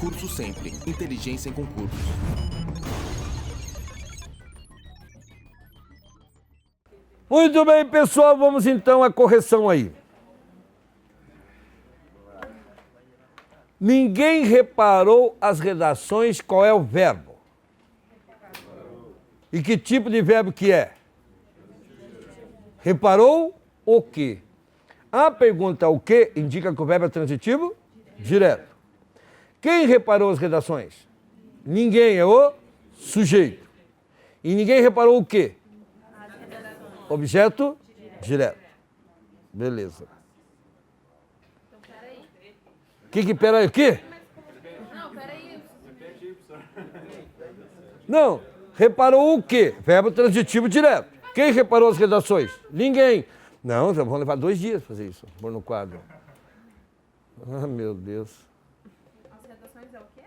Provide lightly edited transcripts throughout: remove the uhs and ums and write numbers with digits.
Concurso Sempre. Inteligência em concursos. Muito bem, pessoal, vamos então à correção aí. Ninguém reparou as redações, qual é o verbo? E que tipo de verbo que é? Reparou o quê? A pergunta o quê indica que o verbo é transitivo? Direto. Quem reparou as redações? Ninguém, é o sujeito. E ninguém reparou o quê? Objeto direto. Beleza. Peraí, o quê? Não, peraí. Não, reparou o quê? Verbo transitivo direto. Quem reparou as redações? Ninguém. Não, vamos levar 2 dias para fazer isso, pôr no quadro. Ah, meu Deus. As redações é o quê?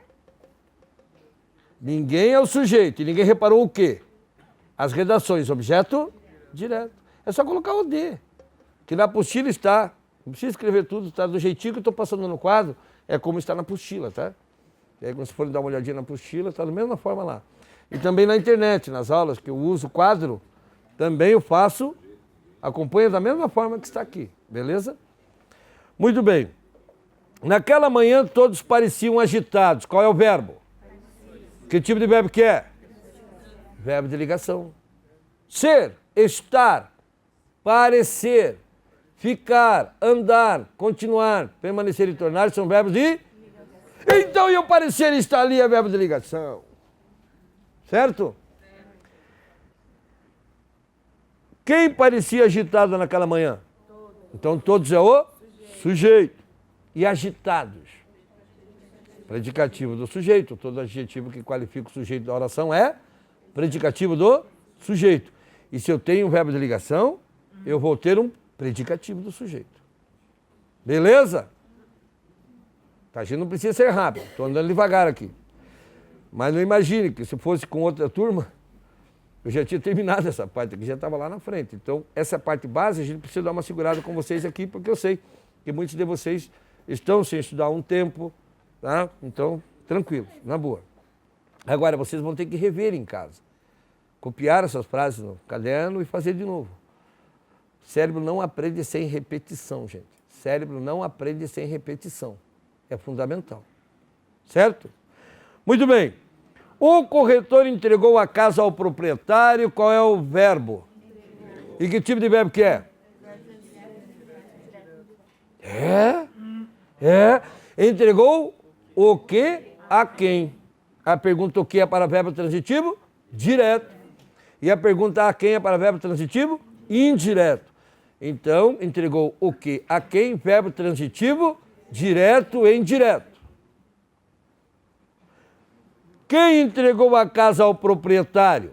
Ninguém é o sujeito. E ninguém reparou o quê? As redações, objeto direto. É só colocar o D. Que na apostila está. Não precisa escrever tudo, está do jeitinho que eu estou passando no quadro. É como está na apostila, tá? E aí, quando você for dar uma olhadinha na apostila, está da mesma forma lá. E também na internet, nas aulas que eu uso o quadro, também eu faço, acompanha da mesma forma que está aqui, beleza? Muito bem. Naquela manhã todos pareciam agitados. Qual é o verbo? Que tipo de verbo que é? Verbo de ligação. Ser, estar, parecer, ficar, andar, continuar, permanecer e tornar são verbos de... Então, eu parecer e estar ali é verbo de ligação. Certo? Quem parecia agitado naquela manhã? Então, todos é o sujeito. E agitados? Predicativo do sujeito. Todo adjetivo que qualifica o sujeito da oração é predicativo do sujeito. E se eu tenho um verbo de ligação, eu vou ter um predicativo do sujeito. Beleza? A gente não precisa ser rápido, estou andando devagar aqui. Mas não imagine que se fosse com outra turma, eu já tinha terminado essa parte aqui, já estava lá na frente. Então, essa parte base, a gente precisa dar uma segurada com vocês aqui, porque eu sei que muitos de vocês estão sem estudar há um tempo, tá? Então, tranquilo, na boa. Agora, vocês vão ter que rever em casa. Copiar essas frases no caderno e fazer de novo. Cérebro não aprende sem repetição, gente. Cérebro não aprende sem repetição. É fundamental. Certo? Muito bem. O corretor entregou a casa ao proprietário. Qual é o verbo? E que tipo de verbo que é? Entregou o que a quem? A pergunta o que é para verbo transitivo? Direto. E a pergunta a quem é para verbo transitivo? Indireto. Então, entregou o que a quem? Verbo transitivo, direto e indireto. Quem entregou a casa ao proprietário?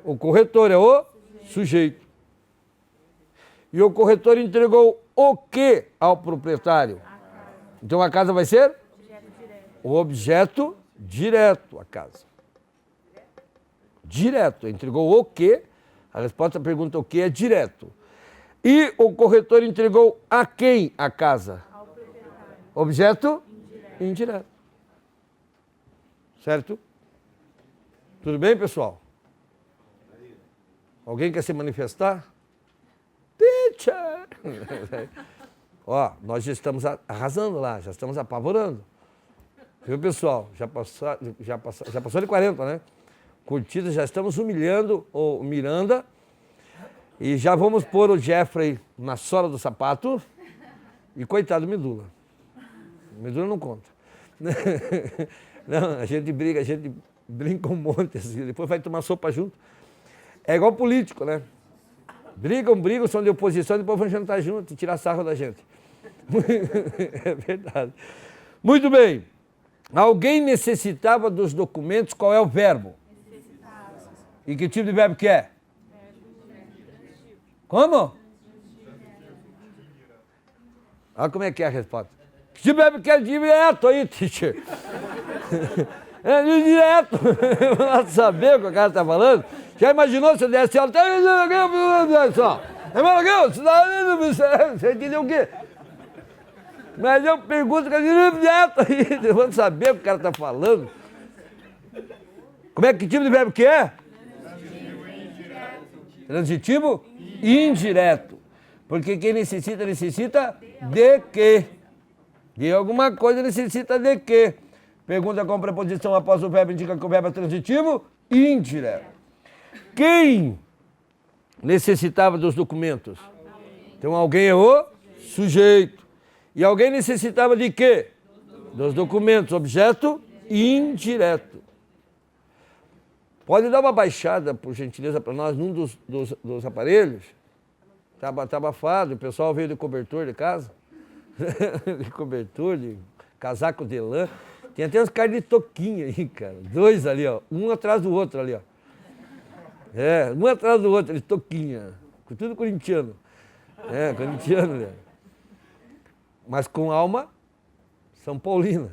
O corretor é o sujeito. E o corretor entregou o que ao proprietário? Então, a casa vai ser? O objeto direto, a casa. Direto. Entregou o que? A resposta à pergunta o que é direto. E o corretor entregou a quem a casa? Ao proprietário. Objeto? Indireto. Certo? Tudo bem, pessoal? Alguém quer se manifestar? Teacher! Ó, nós já estamos arrasando lá, já estamos apavorando. Viu, pessoal? Já passou de 40, né? Curtidas, já estamos humilhando o Miranda. E já vamos pôr o Jeffrey na sola do sapato. E coitado do Medula. O Medula não conta. Não, a gente brinca um monte, assim, depois vai tomar sopa junto. É igual político, né? Brigam, são de oposição, depois vão jantar junto e tirar sarro da gente. É verdade. Muito bem. Alguém necessitava dos documentos, qual é o verbo? Necessitava. E que tipo de verbo que é? Como? Olha como é que é a resposta. Que tipo de verbo que é direto aí, teacher? É direto. Não saber o que o cara está falando? Já imaginou se eu desse aula? Você entendeu o quê? Mas eu pergunto, eu vou saber o que o cara está falando. Como é que tipo de verbo que é? Transitivo indireto. Porque quem necessita de quê? De alguma coisa necessita de quê? Pergunta com preposição após o verbo indica que o verbo é transitivo indireto. Quem necessitava dos documentos? Então alguém é o sujeito. E alguém necessitava de quê? Dos documentos, objeto indireto. Pode dar uma baixada, por gentileza, para nós, num dos aparelhos? Tá abafado, o pessoal veio de cobertor de casa. De cobertor, de casaco de lã. Tem até uns caras de toquinha aí, cara. 2 ali, ó. Um atrás do outro ali, ó. É, um atrás do outro, de toquinha. Tudo corintiano. É, corintiano, né? Mas com alma São Paulina.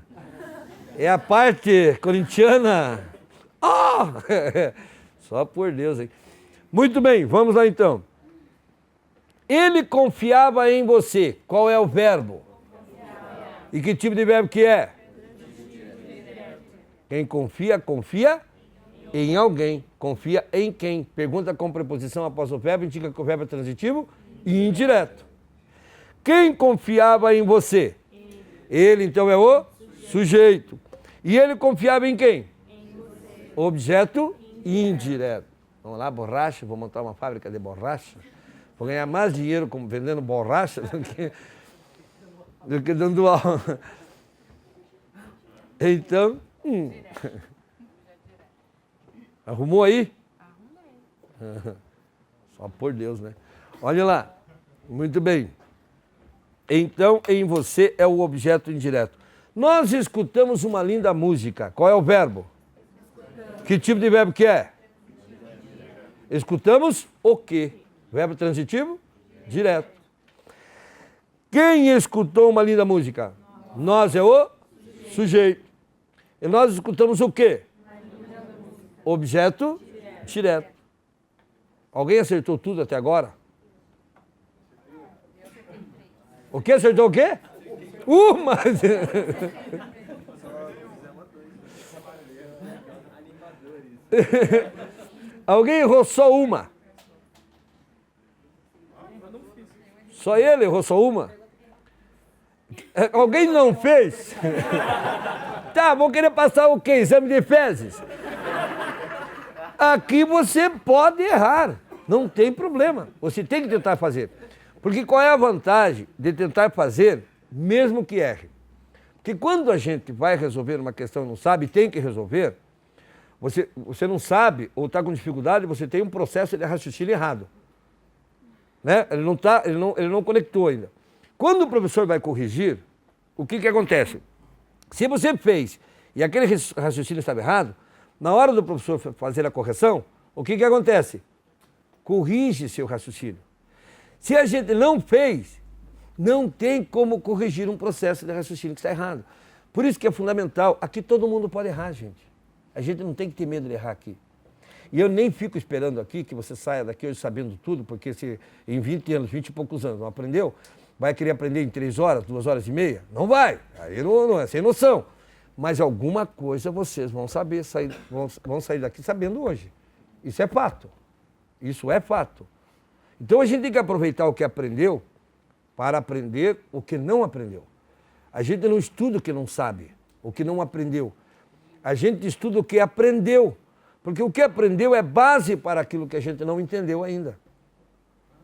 É a parte corintiana. Oh! Só por Deus, hein? Muito bem, vamos lá então. Ele confiava em você. Qual é o verbo? E que tipo de verbo que é? Quem confia, confia em alguém. Confia em quem? Pergunta com preposição após o verbo, indica que o verbo é transitivo e indireto. Quem confiava em você? Ele, então, é o sujeito. E ele confiava em quem? Objeto indireto. Vamos lá, borracha, vou montar uma fábrica de borracha. Vou ganhar mais dinheiro vendendo borracha do que dando aula. Então, arrumou aí? Arrumei. Só por Deus, né? Olha lá. Muito bem. Então, em você é o objeto indireto. Nós escutamos uma linda música. Qual é o verbo? Que tipo de verbo que é? Escutamos o quê? Verbo transitivo? Direto. Quem escutou uma linda música? Nós é o sujeito. E nós escutamos o quê? Objeto direto. Alguém acertou tudo até agora? O que acertou o quê? Uma! Alguém errou só uma? Só ele errou só uma? Alguém não fez? Tá, vou querer passar o quê? Exame de fezes? Aqui você pode errar, não tem problema. Você tem que tentar fazer. Porque qual é a vantagem de tentar fazer, mesmo que erre? Porque quando a gente vai resolver uma questão e não sabe, tem que resolver, você não sabe ou está com dificuldade, você tem um processo de raciocínio errado. Né? Ele não conectou ainda. Quando o professor vai corrigir, o que acontece? Se você fez e aquele raciocínio estava errado, na hora do professor fazer a correção, o que acontece? Corrige seu raciocínio. Se a gente não fez, não tem como corrigir um processo de raciocínio que está errado. Por isso que é fundamental, aqui todo mundo pode errar, gente. A gente não tem que ter medo de errar aqui. E eu nem fico esperando aqui que você saia daqui hoje sabendo tudo, porque se em 20 anos, 20 e poucos anos não aprendeu, vai querer aprender em 3 horas, 2 horas e meia? Não vai, aí não é sem noção. Mas alguma coisa vocês vão saber, vão sair daqui sabendo hoje. Isso é fato. Isso é fato. Então a gente tem que aproveitar o que aprendeu para aprender o que não aprendeu. A gente não estuda o que não sabe, o que não aprendeu. A gente estuda o que aprendeu, porque o que aprendeu é base para aquilo que a gente não entendeu ainda.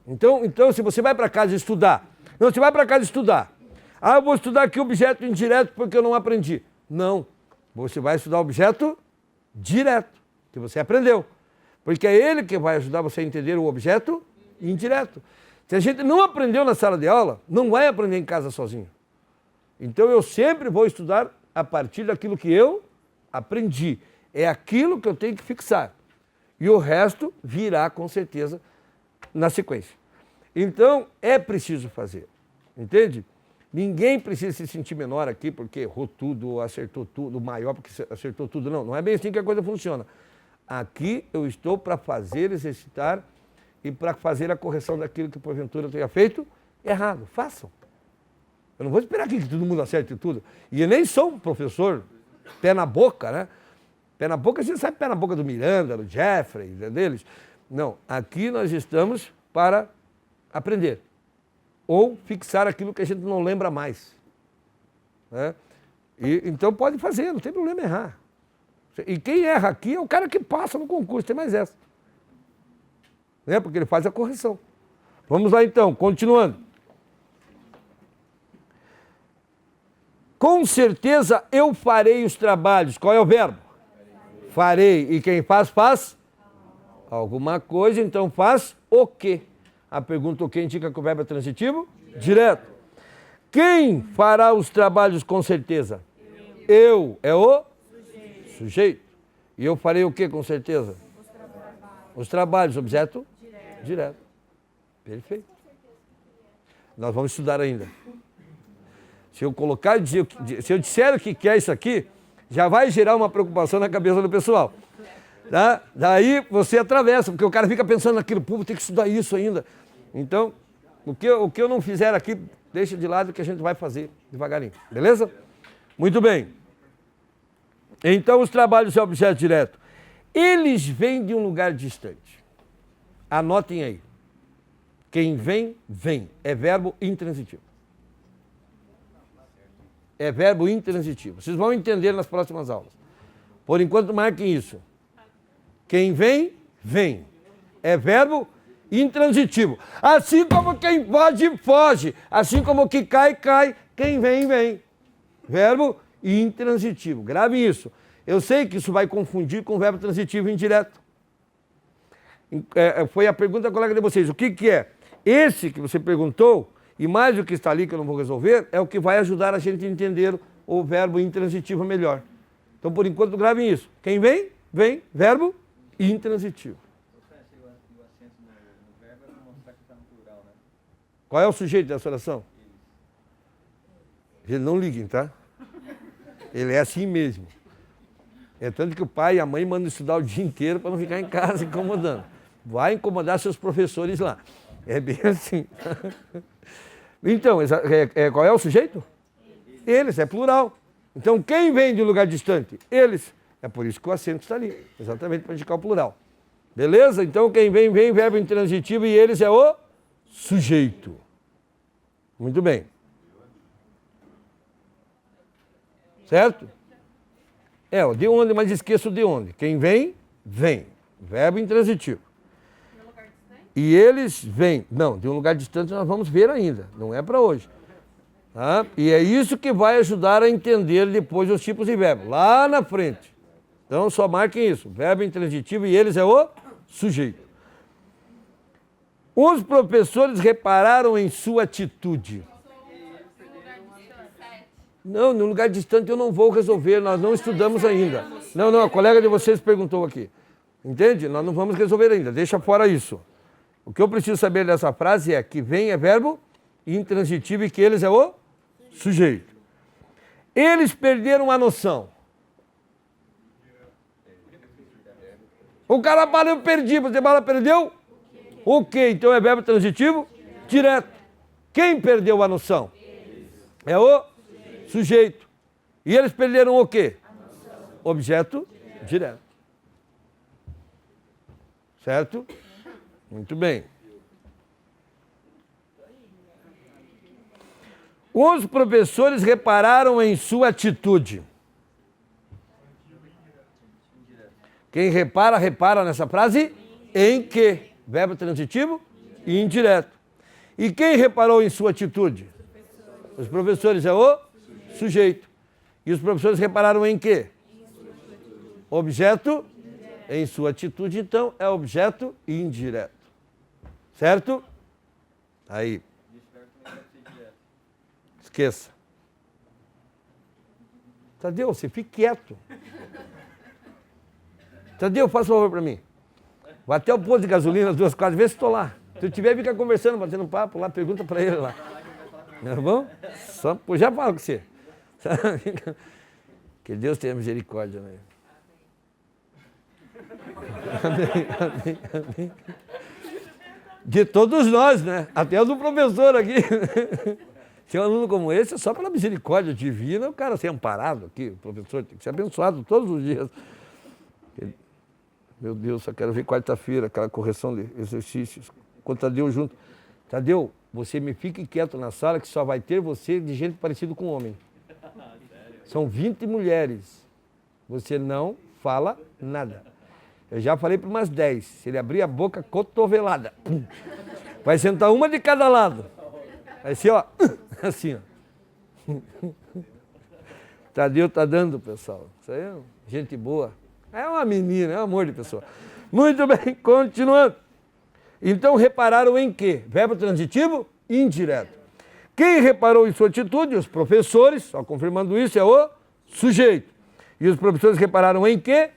Então se você vai para casa estudar, você vai para casa estudar. Ah, eu vou estudar aqui objeto indireto porque eu não aprendi. Não, você vai estudar objeto direto, que você aprendeu. Porque é ele que vai ajudar você a entender o objeto indireto. Se a gente não aprendeu na sala de aula, não vai aprender em casa sozinho. Então eu sempre vou estudar a partir daquilo que eu aprendi. É aquilo que eu tenho que fixar. E o resto virá com certeza na sequência. Então é preciso fazer. Entende? Ninguém precisa se sentir menor aqui porque errou tudo, acertou tudo, maior porque acertou tudo. Não, não é bem assim que a coisa funciona. Aqui eu estou para fazer, exercitar e para fazer a correção daquilo que porventura tenha feito errado. Façam. Eu não vou esperar aqui que todo mundo acerte tudo. E eu nem sou um professor pé na boca, né? Pé na boca, você sabe pé na boca do Miranda, do Jeffrey, deles. Não, aqui nós estamos para aprender. Ou fixar aquilo que a gente não lembra mais. Né? Então pode fazer, não tem problema errar. E quem erra aqui é o cara que passa no concurso, tem mais essa. Né? Porque ele faz a correção. Vamos lá então, continuando. Com certeza eu farei os trabalhos. Qual é o verbo? Farei. E quem faz, faz alguma coisa, então faz o quê? A pergunta o quê indica que o verbo é transitivo? Direto. Quem fará os trabalhos com certeza? Eu. É o? Sujeito. E eu farei o quê com certeza? Os trabalhos. Objeto? Direto. Perfeito. Nós vamos estudar ainda. Se eu colocar, se eu disser o que quer isso aqui, já vai gerar uma preocupação na cabeça do pessoal. Tá? Daí você atravessa, porque o cara fica pensando naquilo, pô, tem que estudar isso ainda. Então, o que eu não fizer aqui, deixa de lado que a gente vai fazer devagarinho. Beleza? Muito bem. Então, os trabalhos é objeto direto. Eles vêm de um lugar distante. Anotem aí. Quem vem, vem. É verbo intransitivo. É verbo intransitivo. Vocês vão entender nas próximas aulas. Por enquanto, marquem isso. Quem vem, vem. É verbo intransitivo. Assim como quem foge, foge. Assim como que cai, cai. Quem vem, vem. Verbo intransitivo. Grave isso. Eu sei que isso vai confundir com o verbo transitivo indireto. Foi a pergunta da colega de vocês. O que é? Esse que você perguntou, e mais o que está ali que eu não vou resolver, é o que vai ajudar a gente a entender o verbo intransitivo melhor. Então, por enquanto, gravem isso. Quem vem, vem. Verbo intransitivo. Qual é o sujeito dessa oração? Eles não liguem, tá? Ele é assim mesmo. É tanto que o pai e a mãe mandam estudar o dia inteiro para não ficar em casa incomodando. Vai incomodar seus professores lá. É bem assim. Então, qual é o sujeito? Eles, é plural. Então, quem vem de um lugar distante? Eles. É por isso que o acento está ali. Exatamente para indicar o plural. Beleza? Então, quem vem, vem, verbo intransitivo, e eles é o sujeito. Muito bem. Certo? O de onde, mas esqueço de onde. Quem vem, vem. Verbo intransitivo. E eles vêm. Não, de um lugar distante nós vamos ver ainda. Não é para hoje. Tá? E é isso que vai ajudar a entender depois os tipos de verbo. Lá na frente. Então só marquem isso. Verbo intransitivo e eles é o sujeito. Os professores repararam em sua atitude. Não, no lugar distante eu não vou resolver, nós não estudamos ainda. Não, a colega de vocês perguntou aqui. Entende? Nós não vamos resolver ainda, deixa fora isso. O que eu preciso saber dessa frase é que vem é verbo intransitivo e que eles é o sujeito. Eles perderam a noção. O cara fala, eu perdi, você fala, perdeu? O quê? Então é verbo transitivo? Direto. Quem perdeu a noção? É o sujeito. E eles perderam o quê? Objeto direto. Certo? Muito bem. Os professores repararam em sua atitude. Quem repara, repara nessa frase em que? Verbo transitivo e indireto. E quem reparou em sua atitude? Os professores é o sujeito. E os professores repararam em quê? Objeto em sua atitude, então é objeto indireto. Certo? Aí. Esqueça. Tadeu, você fique quieto. Tadeu, faz um favor para mim. Vai até o posto de gasolina, 2 quadras, vê se estou lá. Se eu tiver, fica conversando, batendo papo lá, pergunta para ele lá. Tá bom? Só, já falo com você. Que Deus tenha misericórdia, né? Amém, amém, amém. De todos nós, né? Até o do professor aqui. Se é um aluno como esse, é só pela misericórdia divina, o cara ser amparado aqui, o professor tem que ser abençoado todos os dias. Meu Deus, só quero ver quarta-feira, aquela correção de exercícios, com o Tadeu junto. Tadeu, você me fique quieto na sala que só vai ter você de gente parecida com homem. São 20 mulheres. Você não fala nada. Eu já falei para umas 10. Se ele abrir a boca, cotovelada. Vai sentar uma de cada lado. Vai ser, ó, assim, ó. Tadeu tá dando, pessoal. Isso aí é gente boa. É uma menina, é um amor de pessoa. Muito bem, continuando. Então, repararam em quê? Verbo transitivo indireto. Quem reparou em sua atitude? Os professores, só confirmando isso, é o sujeito. E os professores repararam em quê?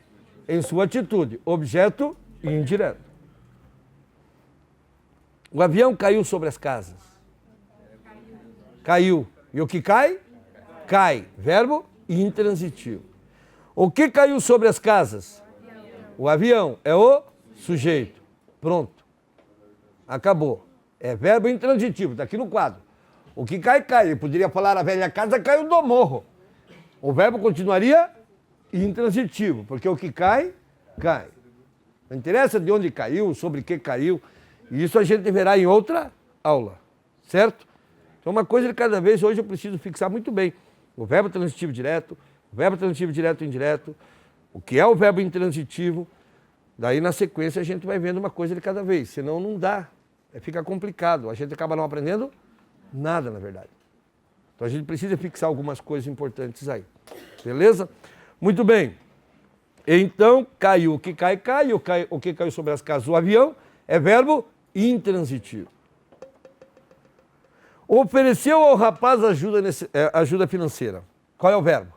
Em sua atitude. Objeto indireto. O avião caiu sobre as casas. Caiu. E o que cai? Cai. Verbo intransitivo. O que caiu sobre as casas? O avião. É o sujeito. Pronto. Acabou. É verbo intransitivo. Está aqui no quadro. O que cai, cai. Ele poderia falar a velha casa caiu do morro. O verbo continuaria intransitivo. Porque o que cai, cai. Não interessa de onde caiu, sobre que caiu. E isso a gente verá em outra aula. Certo? Então uma coisa de cada vez. Hoje eu preciso fixar muito bem. O verbo transitivo direto, o verbo transitivo direto e indireto, o que é o verbo intransitivo. Daí na sequência a gente vai vendo uma coisa de cada vez. Senão não dá. Fica complicado. A gente acaba não aprendendo nada, na verdade. Então a gente precisa fixar algumas coisas importantes aí. Beleza? Muito bem. Então, caiu. O que cai, cai. O que caiu sobre as casas? O avião é verbo intransitivo. Ofereceu ao rapaz ajuda financeira. Qual é o verbo?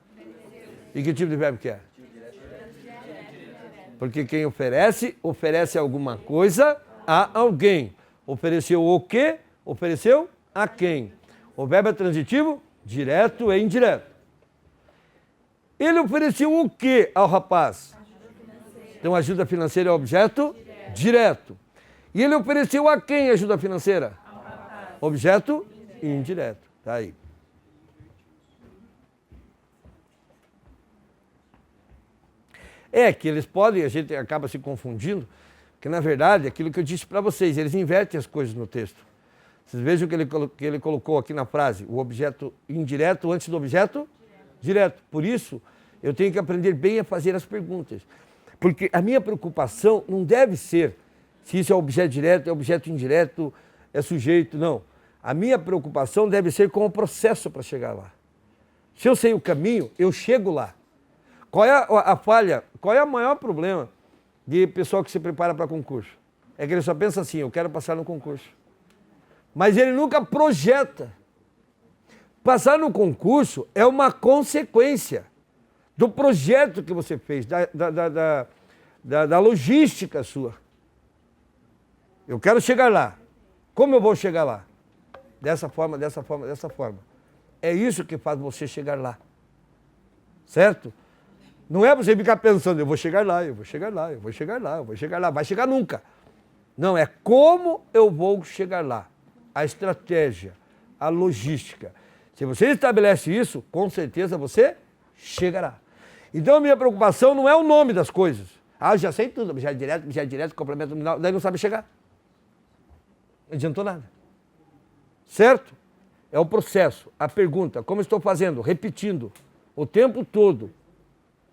E que tipo de verbo que é? Porque quem oferece, oferece alguma coisa a alguém. Ofereceu o quê? Ofereceu a quem? O verbo é transitivo? Direto e indireto. Ele ofereceu o quê ao rapaz? Então, ajuda financeira é objeto direto. E ele ofereceu a quem ajuda financeira? Objeto indireto. Tá aí. É que eles podem, a gente acaba se confundindo, que na verdade, aquilo que eu disse para vocês, eles invertem as coisas no texto. Vocês vejam que ele colocou aqui na frase, o objeto indireto antes do objeto direto. Por isso, eu tenho que aprender bem a fazer as perguntas. Porque a minha preocupação não deve ser se isso é objeto direto, é objeto indireto, é sujeito, não. A minha preocupação deve ser com o processo para chegar lá. Se eu sei o caminho, eu chego lá. Qual é a falha, qual é o maior problema de pessoal que se prepara para concurso? É que ele só pensa assim, eu quero passar no concurso. Mas ele nunca projeta. Passar no concurso é uma consequência do projeto que você fez, da logística sua. Eu quero chegar lá. Como eu vou chegar lá? Dessa forma, dessa forma, dessa forma. É isso que faz você chegar lá. Certo? Não é você ficar pensando, eu vou chegar lá, eu vou chegar lá, eu vou chegar lá, eu vou chegar lá. Vai chegar nunca. Não, é como eu vou chegar lá. A estratégia, a logística. Se você estabelece isso, com certeza você chegará. Então a minha preocupação não é o nome das coisas. Ah, eu já sei tudo, objeto direto, complemento nominal, daí não sabe chegar. Não adiantou nada. Certo? É o processo, a pergunta, como estou fazendo, repetindo o tempo todo.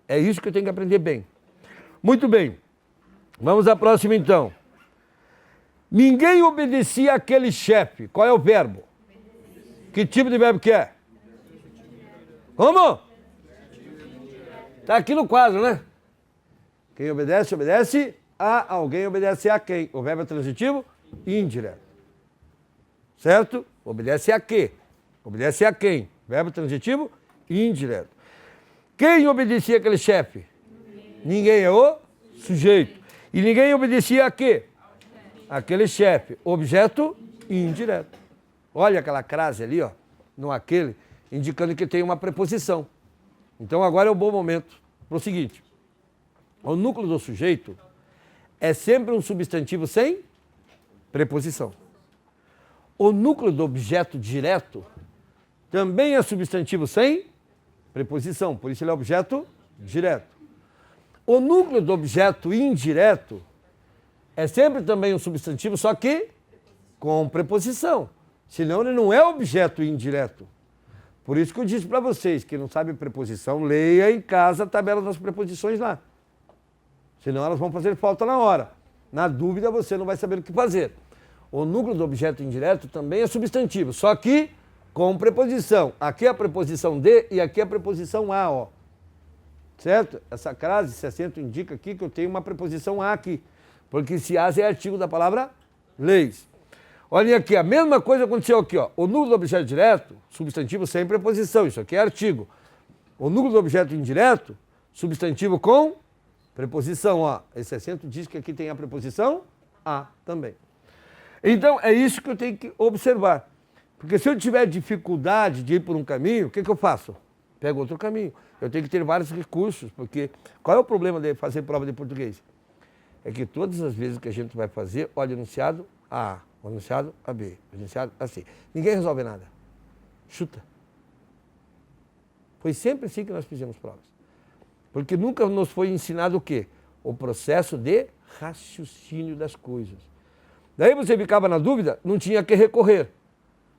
É isso que eu tenho que aprender bem. Muito bem. Vamos à próxima então. Ninguém obedecia àquele chefe. Qual é o verbo? Que tipo de verbo que é? Como? Está aqui no quadro, né? Quem obedece, obedece a alguém, obedece a quem? O verbo é transitivo? Indireto. Certo? Obedece a quê? Obedece a quem? Verbo transitivo? Indireto. Quem obedecia àquele chefe? Ninguém é o sujeito. E ninguém obedecia a quê? Aquele chefe. Objeto indireto. Olha aquela crase ali, ó, no aquele, indicando que tem uma preposição. Então agora é um bom momento para o seguinte. O núcleo do sujeito é sempre um substantivo sem preposição. O núcleo do objeto direto também é substantivo sem preposição, por isso ele é objeto direto. O núcleo do objeto indireto é sempre também um substantivo, só que com preposição. Senão ele não é objeto indireto. Por isso que eu disse para vocês, que não sabem preposição, leia em casa a tabela das preposições lá. Senão elas vão fazer falta na hora. Na dúvida você não vai saber o que fazer. O núcleo do objeto indireto também é substantivo, só que com preposição. Aqui é a preposição de e aqui é a preposição a, ó. Certo? Essa crase, esse acento indica aqui que eu tenho uma preposição a aqui. Porque esse as é artigo da palavra leis. Olhem aqui, a mesma coisa aconteceu aqui, ó. O núcleo do objeto direto, substantivo sem preposição, isso aqui é artigo. O núcleo do objeto indireto, substantivo com preposição, ó. Esse acento diz que aqui tem a preposição a também. Então, é isso que eu tenho que observar. Porque se eu tiver dificuldade de ir por um caminho, o que eu faço? Pego outro caminho. Eu tenho que ter vários recursos, porque qual é o problema de fazer prova de português? É que todas as vezes que a gente vai fazer, olha, enunciado A, o enunciado a B, o enunciado a C. Ninguém resolve nada. Chuta. Foi sempre assim que nós fizemos provas. Porque nunca nos foi ensinado o quê? O processo de raciocínio das coisas. Daí você ficava na dúvida, não tinha que recorrer.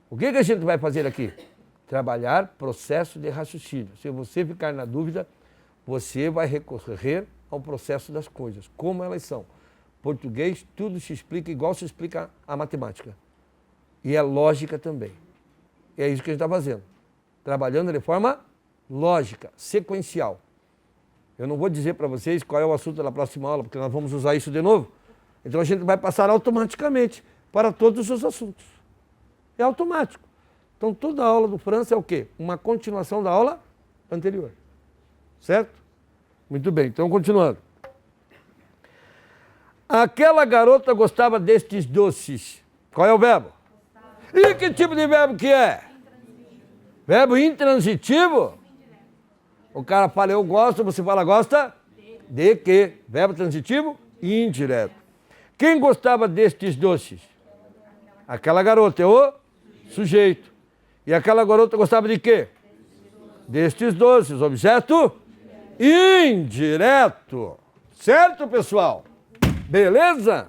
O que a gente vai fazer aqui? Trabalhar processo de raciocínio. Se você ficar na dúvida, você vai recorrer ao processo das coisas, como elas são. Português, tudo se explica igual se explica a matemática. E é lógica também. E é isso que a gente está fazendo. Trabalhando de forma lógica, sequencial. Eu não vou dizer para vocês qual é o assunto da próxima aula, porque nós vamos usar isso de novo. Então a gente vai passar automaticamente para todos os assuntos. É automático. Então toda a aula do França é o quê? Uma continuação da aula anterior. Certo? Muito bem, então continuando. Aquela garota gostava destes doces. Qual é o verbo? E que tipo de verbo que é? Verbo intransitivo? O cara fala eu gosto, você fala gosta? De quê? Verbo transitivo? Indireto. Quem gostava destes doces? Aquela garota é o sujeito. E aquela garota gostava de quê? Destes doces. Objeto indireto. Certo, pessoal? Beleza?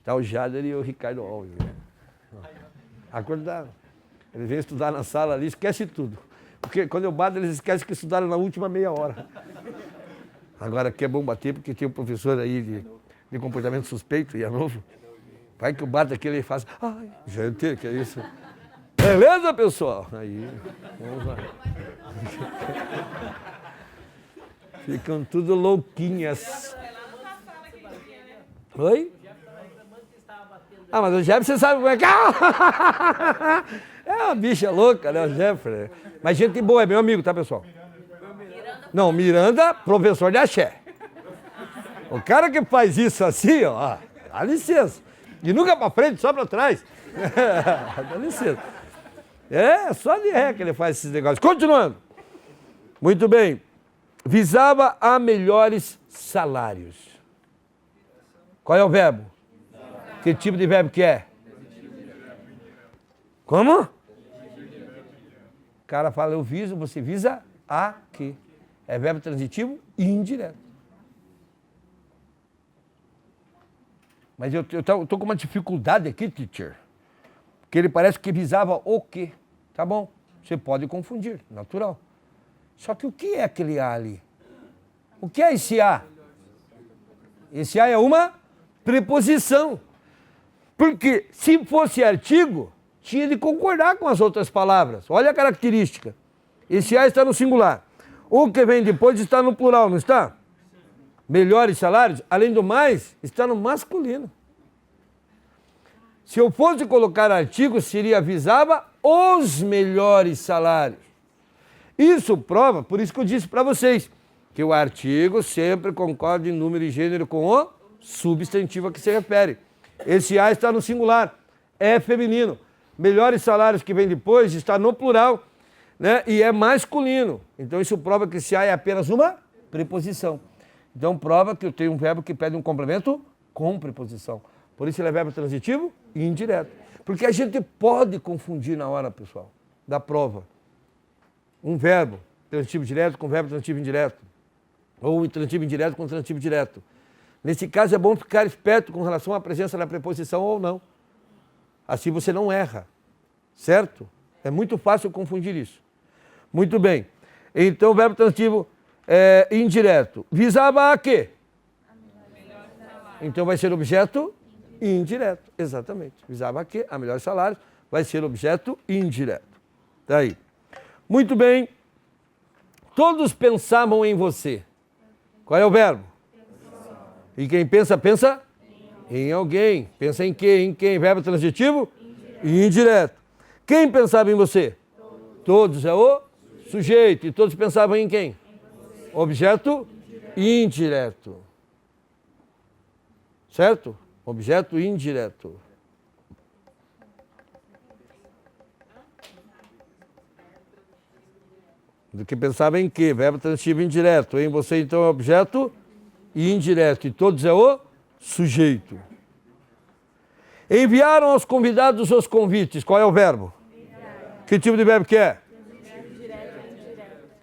Tá o Jader e o Ricardo Alves. Acordaram. Eles vêm estudar na sala ali, esquece tudo. Porque quando eu bato, eles esquecem que estudaram na última meia hora. Agora aqui é bom bater, porque tem um professor aí de comportamento suspeito, e é novo. Vai que eu bato aqui, ele faz... Ai, gente, que é isso? Beleza, pessoal? Aí, vamos lá. Ficam tudo louquinhas. Oi? Ah, mas o Jeffrey, você sabe como é que é? É uma bicha louca, né, o Jeffrey? Mas gente boa, é meu amigo, tá, pessoal? Não, Miranda, professor de axé. O cara que faz isso assim, ó, dá licença. E nunca pra frente, só pra trás. Dá licença. É, só de ré que ele faz esses negócios. Continuando. Muito bem. Visava a melhores salários. Qual é o verbo? Que tipo de verbo que é? Como? O cara fala, eu viso, você visa a quê? É verbo transitivo e indireto. Mas eu tô com uma dificuldade aqui, teacher. Porque ele parece que visava o quê? Tá bom, você pode confundir, natural. Só que o que é aquele A ali? O que é esse A? Esse A é uma preposição. Porque se fosse artigo, tinha de concordar com as outras palavras. Olha a característica. Esse A está no singular. O que vem depois está no plural, não está? Melhores salários, além do mais, está no masculino. Se eu fosse colocar artigo, seria visava os melhores salários. Isso prova, por isso que eu disse para vocês, que o artigo sempre concorda em número e gênero com o substantivo a que se refere. Esse A está no singular, é feminino. Melhores salários que vem depois está no plural, né? E é masculino. Então isso prova que esse A é apenas uma preposição. Então prova que eu tenho um verbo que pede um complemento com preposição. Por isso ele é verbo transitivo e indireto. Porque a gente pode confundir na hora, pessoal. da prova. Um verbo transitivo direto com verbo transitivo indireto. Ou transitivo indireto com transitivo direto. Nesse caso é bom ficar esperto com relação à presença da preposição ou não. Assim você não erra. Certo? É muito fácil confundir isso. Muito bem. Então o verbo transitivo indireto. Visava a quê? Então vai ser objeto indireto. Exatamente. Visava a quê? A melhores salários. Vai ser objeto indireto. Daí. Muito bem. Todos pensavam em você. Qual é o verbo? E quem pensa, pensa em alguém. Pensa em quê? Em quem? Verbo transitivo? Indireto. Quem pensava em você? Todos é o sujeito. E todos pensavam em quem? Objeto indireto. Certo? Objeto indireto. Do que pensava em quê? Verbo transitivo indireto. Em você, então, é objeto indireto. E todos é o sujeito. Enviaram aos convidados os convites. Qual é o verbo? Que tipo de verbo que é?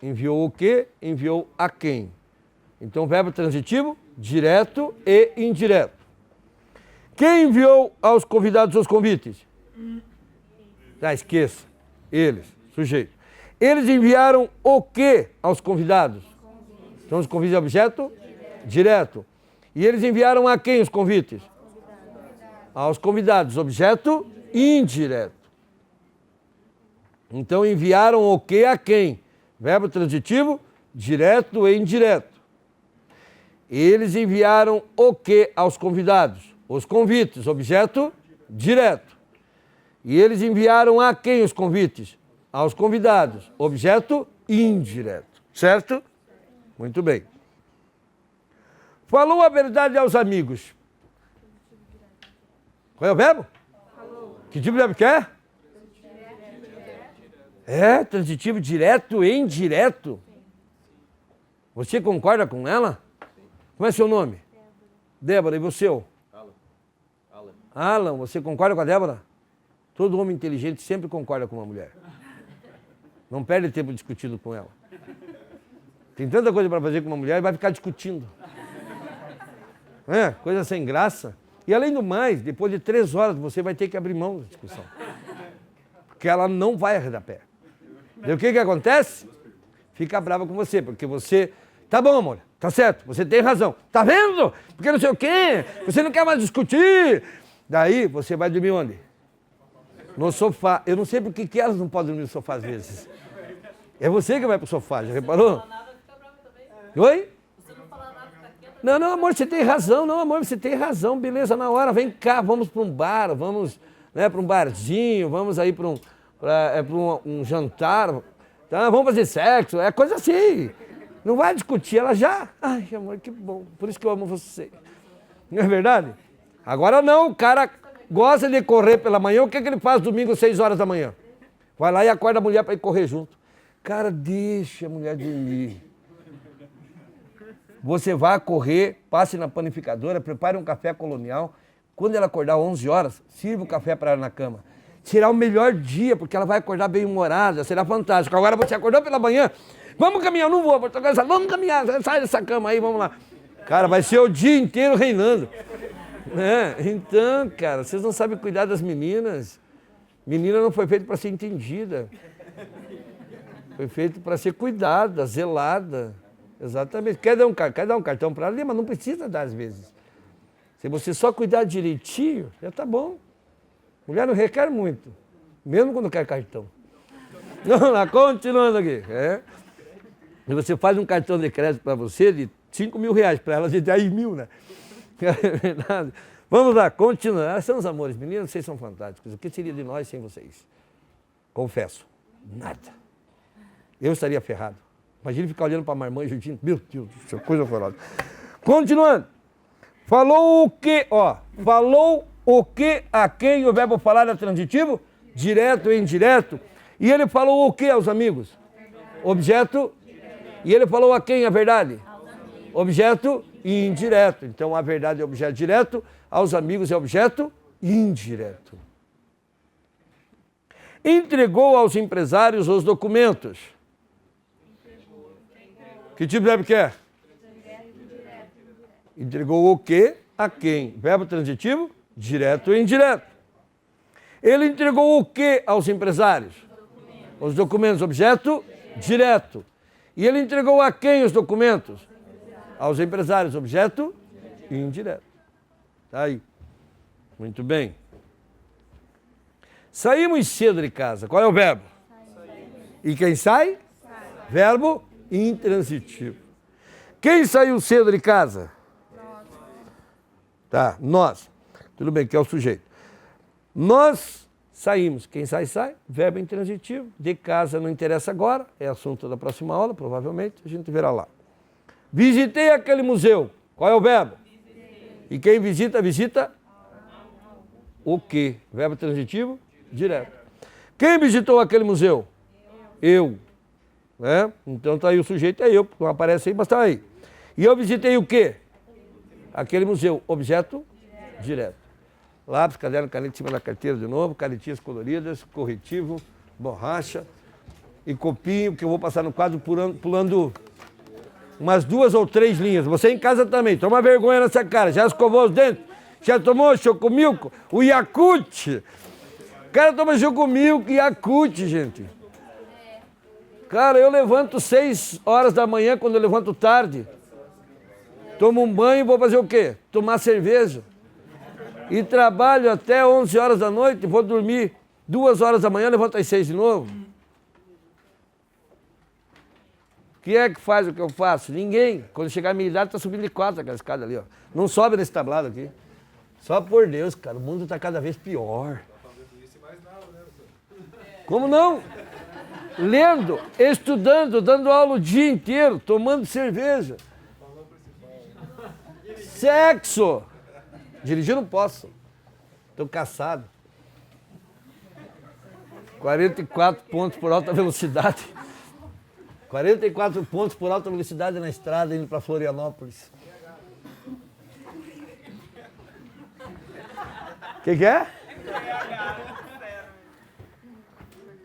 Enviou o quê? Enviou a quem? Então, verbo transitivo, direto e indireto. Quem enviou aos convidados os convites? Esqueça. Eles, sujeito. Eles enviaram o quê aos convidados? Então, os convites é objeto direto. E eles enviaram a quem os convites? Aos convidados, objeto indireto. Então, enviaram o quê a quem? Verbo transitivo, direto e indireto. Eles enviaram o quê aos convidados? Os convites, objeto direto. E eles enviaram a quem os convites? Aos convidados, objeto indireto. Certo? Muito bem. Falou a verdade aos amigos. Qual é o verbo? Falou. Que tipo de verbo que é? É, transitivo direto e indireto. Você concorda com ela? Como é seu nome? Débora. E você? Alan, você concorda com a Débora? Todo homem inteligente sempre concorda com uma mulher. Não perde tempo discutindo com ela. Tem tanta coisa para fazer com uma mulher e vai ficar discutindo. Coisa sem graça. E além do mais, depois de 3 horas você vai ter que abrir mão da discussão. Porque ela não vai arredar pé. E o que acontece? Fica brava com você, porque você... Tá bom, amor, tá certo, você tem razão. Tá vendo? Porque não sei o quê, você não quer mais discutir. Daí você vai dormir onde? No sofá. Eu não sei por que elas não podem dormir no sofá às vezes. É você que vai pro sofá, já reparou? Oi? Não, amor, você tem razão. Não, amor, você tem razão. Beleza, na hora, vem cá, vamos para um bar, vamos para um barzinho, vamos aí para um jantar, tá? Vamos fazer sexo, é coisa assim. Não vai discutir, ela já... Ai, amor, que bom, por isso que eu amo você. Não é verdade? Agora não, o cara gosta de correr pela manhã, o que ele faz domingo, 6 horas da manhã? Vai lá e acorda a mulher para ir correr junto. Cara, deixa a mulher dormir. Você vai correr, passe na panificadora, prepare um café colonial. Quando ela acordar 11 horas, sirva o café para ela na cama. Será o melhor dia, porque ela vai acordar bem-humorada, será fantástico. Agora você acordou pela manhã, vamos caminhar, não vou, vamos caminhar, sai dessa cama aí, vamos lá. Cara, vai ser o dia inteiro reinando. Então, cara, vocês não sabem cuidar das meninas. Menina não foi feita para ser entendida. Foi feito para ser cuidada, zelada. Exatamente. Quer dar um cartão para ela, mas não precisa dar às vezes. Se você só cuidar direitinho, já tá bom. Mulher não requer muito, mesmo quando quer cartão. Vamos lá, continuando aqui. E você faz um cartão de crédito para você de 5 mil reais, para ela de 10 mil, né? É verdade. Vamos lá, continuando. Elas são os amores, meninas, vocês são fantásticos. O que seria de nós sem vocês? Confesso, nada. Eu estaria ferrado. Imagina ficar olhando para a marmã e Judinho. Meu Deus do céu, coisa horrorosa. Continuando. Falou o quê? Falou o que a quem o verbo falar é transitivo? Direto e indireto. E ele falou o que aos amigos? Objeto. E ele falou a quem a verdade? Objeto indireto. Então a verdade é objeto direto, aos amigos é objeto indireto. Entregou aos empresários os documentos. Que tipo de verbo que é? Entregou o quê? A quem? Verbo transitivo? Direto ou indireto. Ele entregou o quê aos empresários? Os documentos, objeto direto. E ele entregou a quem os documentos? Aos empresários, objeto indireto. Tá aí. Muito bem. Saímos cedo de casa. Qual é o verbo? E quem sai? Verbo intransitivo. Quem saiu cedo de casa? Tá, nós. Tudo bem, que é o sujeito. Nós saímos. Quem sai, sai. Verbo intransitivo. De casa não interessa agora. É assunto da próxima aula, provavelmente. A gente verá lá. Visitei aquele museu. Qual é o verbo? E quem visita, visita o quê? Verbo transitivo? Direto. Quem visitou aquele museu? Eu. Né? Então tá aí o sujeito, é eu. Não aparece aí, mas tá aí. E eu visitei o quê? Aquele museu. Objeto direto. Lápis, caderno, caneta em cima da carteira de novo, canetinhas coloridas, corretivo, borracha e copinho, que eu vou passar no quadro pulando umas 2 ou 3 linhas. Você em casa também, toma vergonha nessa cara. Já escovou os dentes? Já tomou chocomilco? O Yakult? O cara toma chocomilco e Yakult, gente. Cara, eu levanto 6 horas da manhã quando eu levanto tarde. Tomo um banho e vou fazer o quê? Tomar cerveja. E trabalho até 11 horas da noite, vou dormir 2 horas da manhã, levanto às 6 de novo. Quem é que faz o que eu faço? Ninguém. Quando chegar a minha idade, está subindo de 4 aquela escada ali, ó. Não sobe nesse tablado aqui. Só por Deus, cara, o mundo está cada vez pior. Como não? Lendo, estudando, dando aula o dia inteiro, tomando cerveja. Sexo. Dirigir não posso. Estou caçado. 44 pontos por alta velocidade. 44 pontos por alta velocidade na estrada indo para Florianópolis. O que é?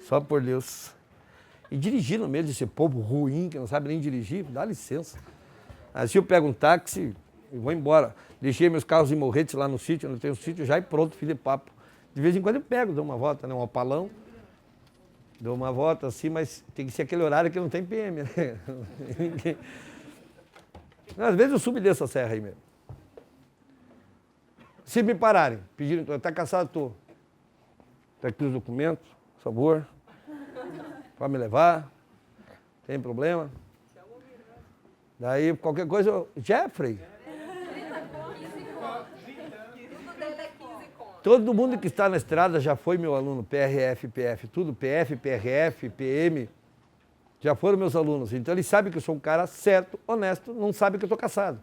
Só por Deus. E dirigir no meio desse povo ruim, que não sabe nem dirigir, dá licença. Assim eu pego um táxi e vou embora. Deixei meus carros em Morretes lá no sítio, onde tem um sítio já e pronto, filho de papo. De vez em quando eu pego, dou uma volta, né? Um opalão. Dou uma volta assim, mas tem que ser aquele horário que não tem PM, né? Às vezes eu subo e desço a serra aí mesmo. Se me pararem, pedirem, tá cansado, tô. Tá aqui os documentos, por favor. Pode me levar. Tem problema. Daí, qualquer coisa, Jeffrey. Todo mundo que está na estrada já foi meu aluno, PRF, PF, tudo, PF, PRF, PM, já foram meus alunos. Então eles sabem que eu sou um cara certo, honesto, não sabem que eu estou caçado.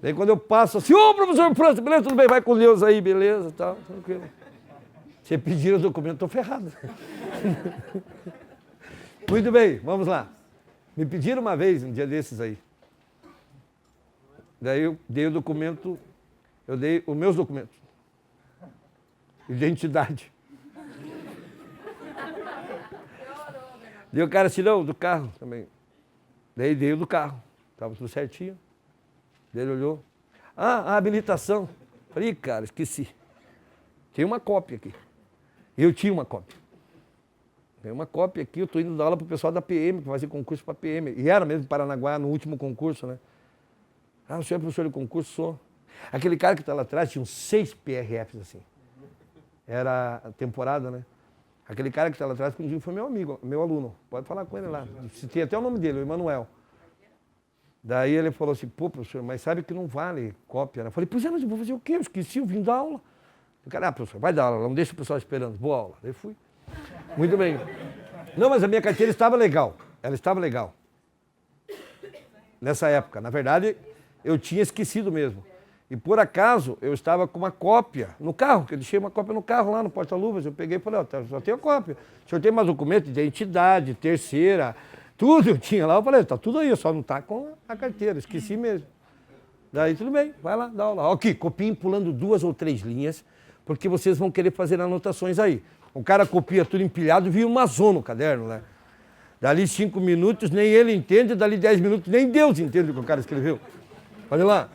Daí quando eu passo assim, ô professor França, beleza, tudo bem, vai com Deus aí, beleza, tal, tranquilo. Se pedir o documento, estou ferrado. Muito bem, vamos lá. Me pediram uma vez, um dia desses aí. Daí eu dei o documento, eu dei os meus documentos. Identidade. Daí o cara tirou do carro também. Daí dei o do carro. Estava tudo certinho. Daí ele olhou. Ah, a habilitação. Falei, cara, esqueci. Tem uma cópia aqui. Eu tinha uma cópia. Tem uma cópia aqui, eu estou indo dar aula para o pessoal da PM, para fazer concurso para PM. E era mesmo em Paranaguá, no último concurso, né? Ah, o senhor é professor de concurso? Sou. Aquele cara que está lá atrás tinha uns 6 PRFs assim. Era a temporada, né? Aquele cara que está lá atrás, que um dia foi meu amigo, meu aluno. Pode falar com ele lá. Tem até o nome dele, o Emanuel. Daí ele falou assim, pô, professor, mas sabe que não vale cópia, né? Eu falei, pois é, mas eu vou fazer o quê? Eu esqueci, eu vim dar aula. O cara, ah, professor, vai dar aula, não deixa o pessoal esperando. Boa aula. Daí fui. Muito bem. Não, mas a minha carteira estava legal. Ela estava legal. Nessa época. Na verdade, eu tinha esquecido mesmo. E por acaso, eu estava com uma cópia no carro, que eu deixei uma cópia no carro lá no porta-luvas. Eu peguei e falei, ó, só tenho a cópia. O senhor tem mais documento de identidade, terceira, tudo eu tinha lá. Eu falei, tá tudo aí, só não tá com a carteira, esqueci mesmo. Daí tudo bem, vai lá, dá aula. Aqui, copiem pulando 2 ou 3 linhas, porque vocês vão querer fazer anotações aí. O cara copia tudo empilhado, vira uma zona no caderno, né? Dali 5 minutos, nem ele entende, dali 10 minutos, nem Deus entende o que o cara escreveu. Olha lá.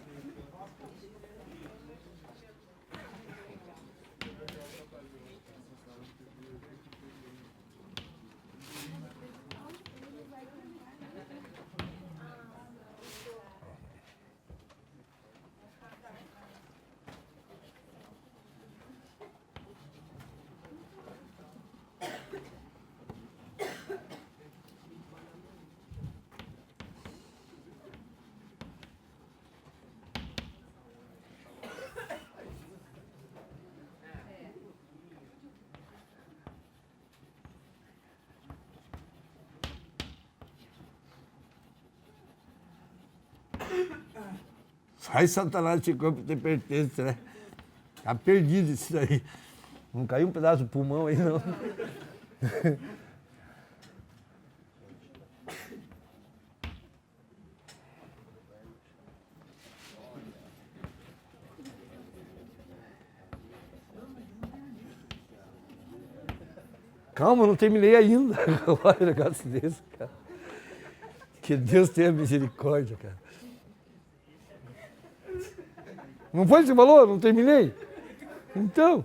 Faz Satanás te compra te pertence, né? Tá perdido isso daí. Não caiu um pedaço do pulmão aí, não. Calma, não terminei ainda. Olha um negócio desse, cara. Que Deus tenha misericórdia, cara. Não foi o que você falou? Não terminei? Então.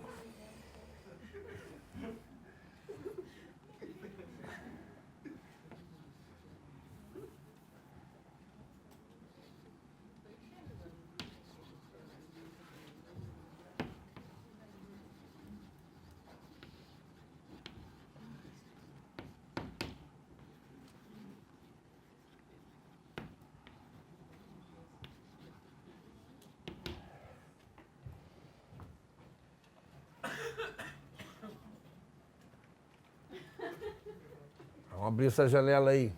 Vamos abrir essa janela aí.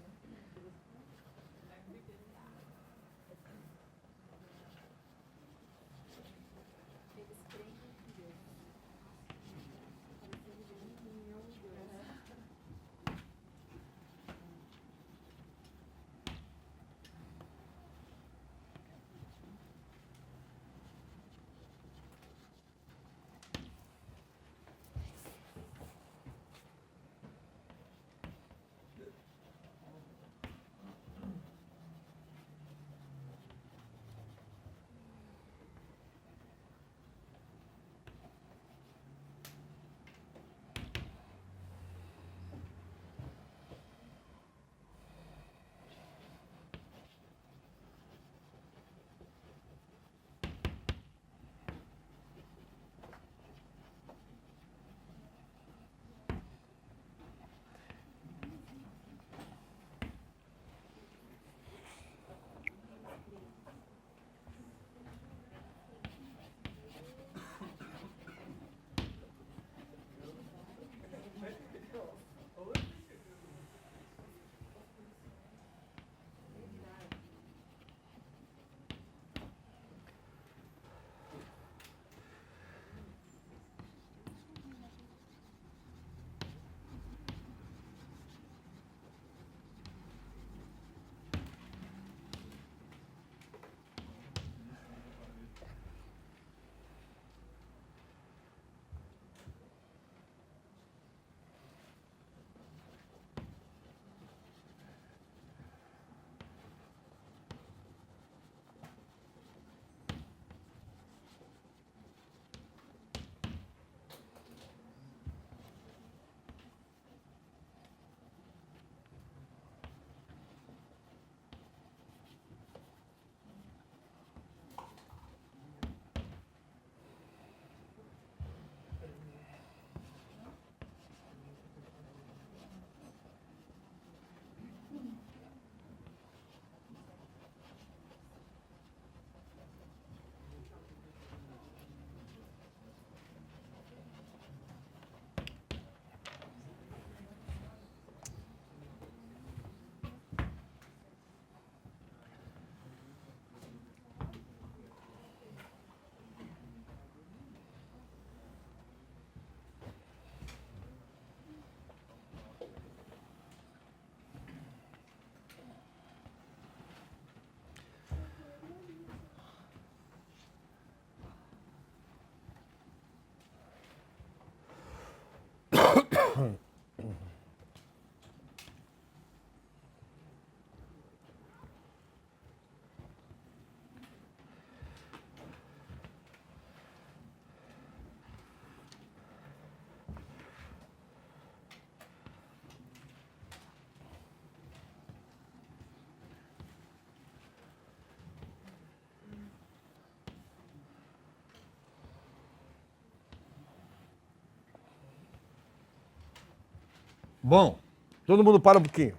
Bom, todo mundo para um pouquinho.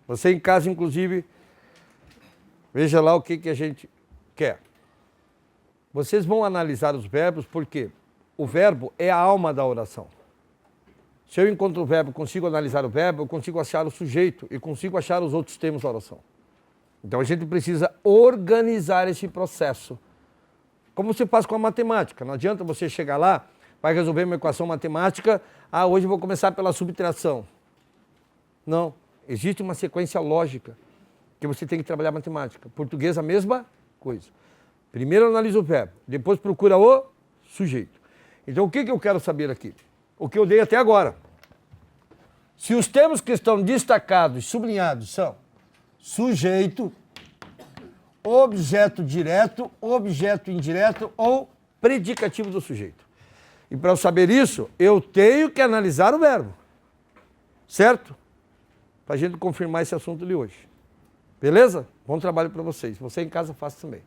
Você em casa, inclusive, veja lá o que a gente quer. Vocês vão analisar os verbos porque o verbo é a alma da oração. Se eu encontro o verbo, consigo analisar o verbo, eu consigo achar o sujeito e consigo achar os outros termos da oração. Então a gente precisa organizar esse processo. Como se faz com a matemática. Não adianta você chegar lá, vai resolver uma equação matemática, hoje eu vou começar pela subtração. Não. Existe uma sequência lógica que você tem que trabalhar matemática. Português, a mesma coisa. Primeiro analisa o verbo, depois procura o sujeito. Então o que eu quero saber aqui? O que eu dei até agora. Se os termos que estão destacados, sublinhados, são sujeito, objeto direto, objeto indireto ou predicativo do sujeito. E para eu saber isso, eu tenho que analisar o verbo. Certo? Para a gente confirmar esse assunto de hoje. Beleza? Bom trabalho para vocês. Você em casa faça também.